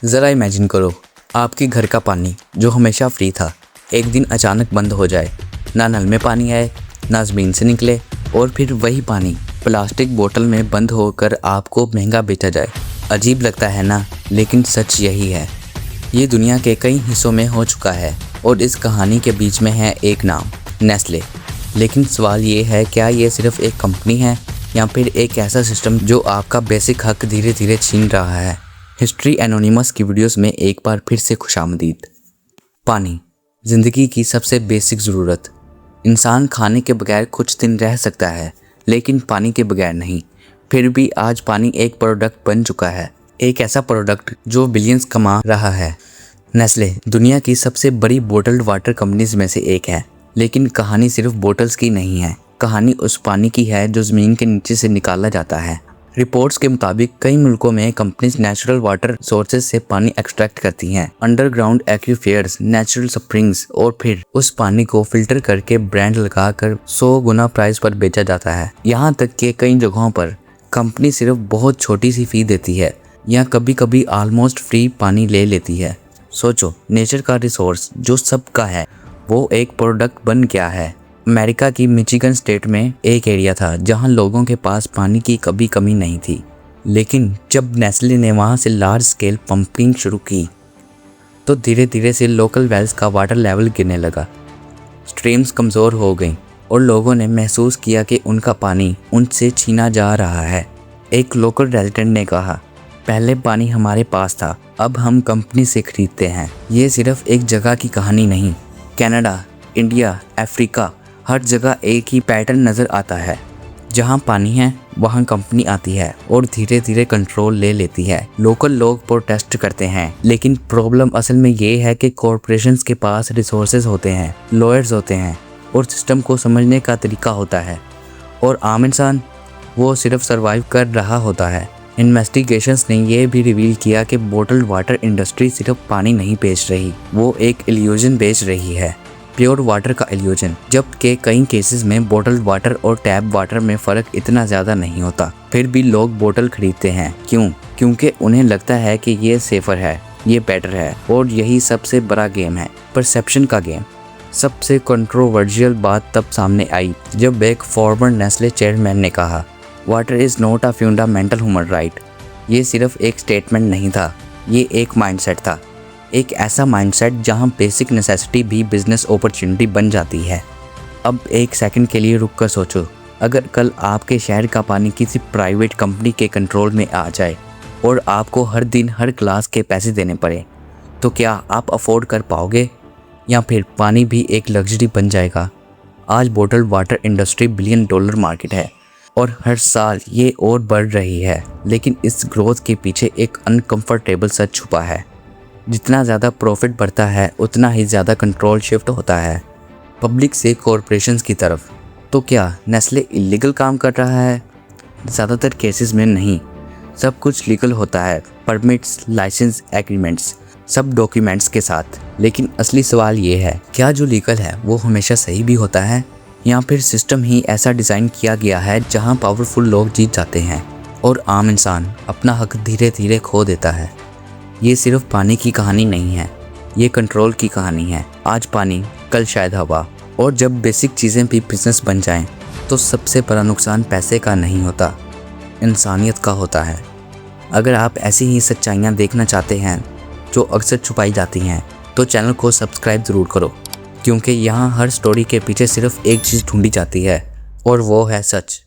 ज़रा इमेजिन करो, आपके घर का पानी जो हमेशा फ्री था एक दिन अचानक बंद हो जाए। ना नल में पानी आए, ना ज़मीन से निकले, और फिर वही पानी प्लास्टिक बोतल में बंद होकर आपको महंगा बेचा जाए। अजीब लगता है ना, लेकिन सच यही है। ये दुनिया के कई हिस्सों में हो चुका है और इस कहानी के बीच में है एक नाम, नेस्ले। लेकिन सवाल ये है, क्या ये सिर्फ एक कंपनी है या फिर एक ऐसा सिस्टम जो आपका बेसिक हक धीरे धीरे छीन रहा है। हिस्ट्री एनोनिमस की वीडियोस में एक बार फिर से खुशामदीद। पानी, ज़िंदगी की सबसे बेसिक ज़रूरत। इंसान खाने के बगैर कुछ दिन रह सकता है, लेकिन पानी के बगैर नहीं। फिर भी आज पानी एक प्रोडक्ट बन चुका है, एक ऐसा प्रोडक्ट जो बिलियंस कमा रहा है। नेस्ले दुनिया की सबसे बड़ी बोटल्ड वाटर कंपनीज में से एक है, लेकिन कहानी सिर्फ बोटल्स की नहीं है। कहानी उस पानी की है जो ज़मीन के नीचे से निकाला जाता है। रिपोर्ट्स के मुताबिक कई मुल्कों में कंपनीज नेचुरल वाटर सोर्सेज से पानी एक्सट्रैक्ट करती हैं, अंडरग्राउंड एक्वीफेयर्स, नेचुरल स्प्रिंग्स, और फिर उस पानी को फिल्टर करके ब्रांड लगाकर 100 गुना प्राइस पर बेचा जाता है। यहाँ तक कि कई जगहों पर कंपनी सिर्फ बहुत छोटी सी फी देती है या कभी कभी ऑलमोस्ट फ्री पानी ले लेती है। सोचो, नेचर का रिसोर्स जो सबका है वो एक प्रोडक्ट बन गया है। अमेरिका की मिचिगन स्टेट में एक एरिया था जहां लोगों के पास पानी की कभी कमी नहीं थी, लेकिन जब नेस्ले ने वहां से लार्ज स्केल पंपिंग शुरू की तो धीरे धीरे से लोकल वेल्स का वाटर लेवल गिरने लगा। स्ट्रीम्स कमज़ोर हो गईं और लोगों ने महसूस किया कि उनका पानी उनसे छीना जा रहा है। एक लोकल रेजिडेंट ने कहा, पहले पानी हमारे पास था, अब हम कंपनी से खरीदते हैं। ये सिर्फ एक जगह की कहानी नहीं। कनाडा, इंडिया, अफ्रीका, हर जगह एक ही पैटर्न नज़र आता है। जहाँ पानी है वहाँ कंपनी आती है और धीरे धीरे कंट्रोल ले लेती है। लोकल लोग प्रोटेस्ट करते हैं, लेकिन प्रॉब्लम असल में ये है कि कॉरपोरेशंस के पास रिसोर्सेज होते हैं, लॉयर्स होते हैं और सिस्टम को समझने का तरीका होता है, और आम इंसान वो सिर्फ सर्वाइव कर रहा होता है। इन्वेस्टिगेशंस ने यह भी रिवील किया कि बोटल्ड वाटर इंडस्ट्री सिर्फ पानी नहीं बेच रही, वो एक इल्यूजन बेच रही है, प्योर वाटर का इल्यूजन। जबकि कई केसेस में बोटल्ड वाटर और टैप वाटर में फ़र्क इतना ज़्यादा नहीं होता, फिर भी लोग बोतल खरीदते हैं। क्यों? क्योंकि उन्हें लगता है कि ये सेफ़र है, ये बेटर है, और यही सबसे बड़ा गेम है, परसेप्शन का गेम। सबसे कंट्रोवर्शियल बात तब सामने आई जब एक फॉर्मर नेस्ले चेयरमैन ने कहा, water is not a fundamental human right. ये सिर्फ एक स्टेटमेंट नहीं था, ये एक माइंडसेट था। एक ऐसा माइंडसेट जहां बेसिक नेसेसिटी भी बिजनेस अपॉर्चुनिटी बन जाती है। अब एक सेकंड के लिए रुक कर सोचो, अगर कल आपके शहर का पानी किसी प्राइवेट कंपनी के कंट्रोल में आ जाए और आपको हर दिन हर ग्लास के पैसे देने पड़े, तो क्या आप अफोर्ड कर पाओगे, या फिर पानी भी एक लग्जरी बन जाएगा? आज बोटल्ड वाटर इंडस्ट्री $1 बिलियन मार्केट है और हर साल ये और बढ़ रही है, लेकिन इस ग्रोथ के पीछे एक अनकंफर्टेबल सच छुपा है। जितना ज़्यादा प्रॉफिट बढ़ता है उतना ही ज़्यादा कंट्रोल शिफ्ट होता है पब्लिक से कॉरपोरेशंस की तरफ। तो क्या नेस्ले इलीगल काम कर रहा है? ज़्यादातर केसेस में नहीं, सब कुछ लीगल होता है, परमिट्स, लाइसेंस, एग्रीमेंट्स, सब डॉक्यूमेंट्स के साथ। लेकिन असली सवाल ये है, क्या जो लीगल है वो हमेशा सही भी होता है, या फिर सिस्टम ही ऐसा डिज़ाइन किया गया है जहाँ पावरफुल लोग जीत जाते हैं और आम इंसान अपना हक धीरे धीरे खो देता है? ये सिर्फ पानी की कहानी नहीं है, ये कंट्रोल की कहानी है। आज पानी, कल शायद हवा, और जब बेसिक चीज़ें भी बिजनेस बन जाएं, तो सबसे बड़ा नुकसान पैसे का नहीं होता, इंसानियत का होता है। अगर आप ऐसी ही सच्चाइयाँ देखना चाहते हैं जो अक्सर छुपाई जाती हैं, तो चैनल को सब्सक्राइब ज़रूर करो, क्योंकि यहाँ हर स्टोरी के पीछे सिर्फ एक चीज़ ढूंढी जाती है, और वो है सच।